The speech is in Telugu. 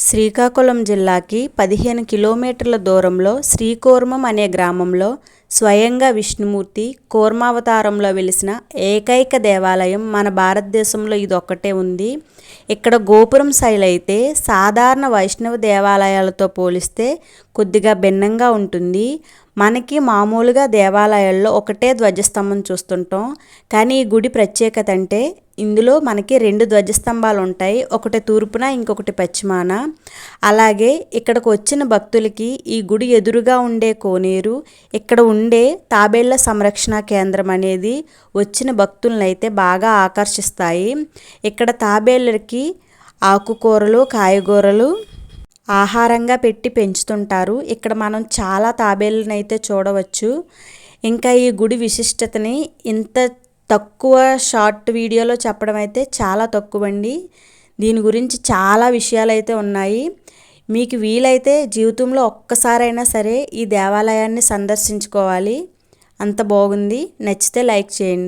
శ్రీకాకుళం జిల్లాకి 15 కిలోమీటర్ల దూరంలో శ్రీకూర్మం అనే గ్రామంలో స్వయంగా విష్ణుమూర్తి కూర్మావతారంలో వెలిసిన ఏకైక దేవాలయం మన భారతదేశంలో ఇదొక్కటే ఉంది. ఇక్కడ గోపురం శైలి అయితే సాధారణ వైష్ణవ దేవాలయాలతో పోలిస్తే కొద్దిగా భిన్నంగా ఉంటుంది. మనకి మామూలుగా దేవాలయాల్లో ఒకటే ధ్వజస్తంభం చూస్తుంటాం, కానీ ఈ గుడి ప్రత్యేకత అంటే ఇందులో మనకి 2 ధ్వజస్తంభాలు ఉంటాయి, ఒకటి తూర్పున ఇంకొకటి పశ్చిమాన. అలాగే ఇక్కడికి వచ్చిన భక్తులకి ఈ గుడి ఎదురుగా ఉండే కోనేరు, ఇక్కడ ఉండే తాబేళ్ల సంరక్షణ కేంద్రం అనేది వచ్చిన భక్తులను అయితే బాగా ఆకర్షిస్తాయి. ఇక్కడ తాబేళ్ళకి ఆకుకూరలు, కాయగూరలు ఆహారంగా పెట్టి పెంచుతుంటారు. ఇక్కడ మనం చాలా తాబేళ్ళని అయితే చూడవచ్చు. ఇంకా ఈ గుడి విశిష్టతని ఇంత తక్కువ షార్ట్ వీడియోలో చెప్పడం అయితే చాలా తక్కువండి. దీని గురించి చాలా విషయాలు అయితే ఉన్నాయి. మీకు వీలైతే జీవితంలో ఒక్కసారైనా సరే ఈ దేవాలయాన్ని సందర్శించుకోవాలి. అంత బాగుంది. నచ్చితే లైక్ చేయండి.